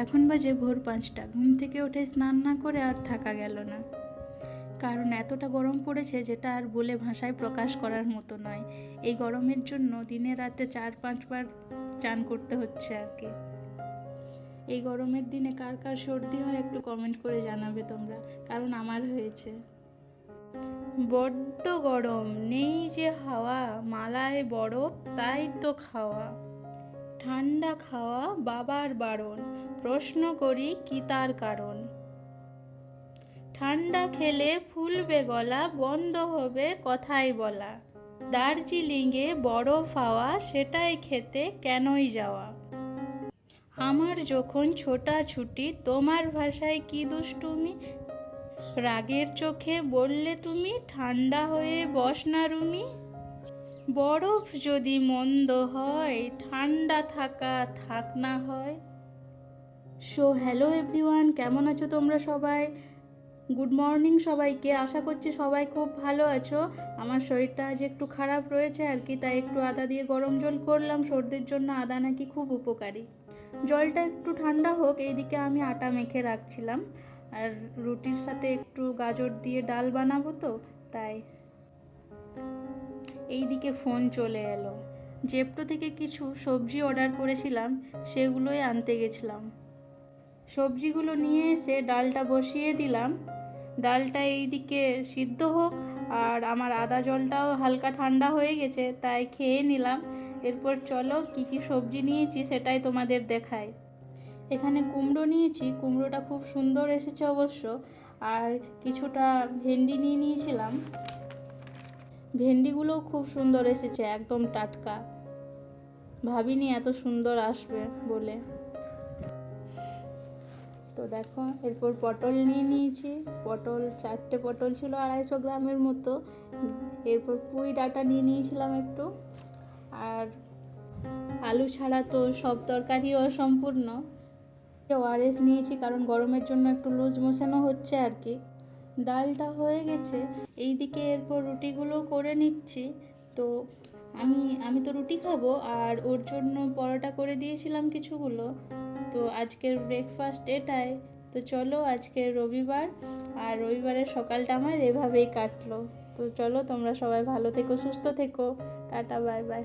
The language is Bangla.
এখন বাজে ভোর 5টা। ঘুম থেকে উঠে স্নান না করে আর থাকা গেল না, কারণ এতটা গরম পড়েছে যেটা আর বলে ভাষায় প্রকাশ করার মতো নয়। এই গরমের জন্য দিনে রাতে 4-5 বার চান করতে হচ্ছে আর কি। এই গরমের দিনে কার কার সর্দি হয় একটু কমেন্ট করে জানাবে তোমরা, কারণ আমার হয়েছে। বড্ড গরম, নেই যে হাওয়া, মালায় বরফ তাই তো খাওয়া। ঠান্ডা খাওয়া বাবার বারণ, প্রশ্ন করি কি তার কারণ। ঠান্ডা খেলে ফুলবে গলা, বন্ধ হবে কথাই বলা। দার্জিলিংয়ে বরফ হাওয়া, সেটাই খেতে কেনই যাওয়া। আমার যখন ছোটাছুটি, তোমার ভাষায় কি দুষ্টুমি। রাগের চোখে বললে তুমি, ঠান্ডা হয়ে বস না রুমি। বরফ যদি মন্দ হয়, ঠান্ডা থাকা থাক না হয়। সো হ্যালো এভরিওয়ান, কেমন আছো তোমরা সবাই? গুড মর্নিং সবাইকে। আশা করছি সবাই খুব ভালো আছো। আমার শরীরটা আজ একটু খারাপ রয়েছে আর কি, তাই একটু আদা দিয়ে গরম জল করলাম। সর্দির জন্য আদা নাকি খুব উপকারী। জলটা একটু ঠান্ডা হোক, এইদিকে আমি আটা মেখে রাখছিলাম, আর রুটির সাথে একটু গাজর দিয়ে ডাল বানাবো, তো তাই। এইদিকে ফোন চলে এলো। জেপ্টো থেকে কিছু সবজি অর্ডার করেছিলাম, সেগুলোই আনতে গেছিলাম। সবজিগুলো নিয়ে এসে ডালটা বসিয়ে দিলাম। ডালটা এইদিকে সিদ্ধ হোক, আর আমার আদা জলটাও হালকা ঠান্ডা হয়ে গেছে, তাই খেয়ে নিলাম। এরপর চলো কি কি সবজি নিয়েছি সেটাই তোমাদের দেখাই। এখানে কুমড়ো নিয়েছি, কুমড়োটা খুব সুন্দর এসেছে অবশ্য। আর কিছুটা ভেন্ডি নিয়ে নিয়েছিলাম, ভেন্ডিগুলোও খুব সুন্দর এসেছে, একদম টাটকা। ভাবিনি এত সুন্দর আসবে বলে। তো দেখো, এরপর পটল নিয়ে নিয়েছি। পটল 4টে পটল ছিল 250 গ্রামের মতো। এরপর পুঁই ডাঁটা নিয়ে নিয়েছিলাম একটু। আর আলু ছাড়া তো সব তরকারি অসম্পূর্ণ। ওআরএস নিয়েছি, কারণ গরমের জন্য একটু লুজ মোশনও হচ্ছে আর কি। ডালটা হয়ে গেছে, এইদিকে এরপর রুটিগুলো করে নিচ্ছি। তো আমি তো রুটি খাবো, আর ওর জন্য পরোটা করে দিয়েছিলাম কিছুগুলো। তো আজকের ব্রেকফাস্ট এটাই। তো চলো, আজকে রবিবার, আর রবিবারের সকালটা আমার এভাবেই কাটলো। তো চলো, তোমরা সবাই ভালো থেকো, সুস্থ থেকো। Tata, bye bye.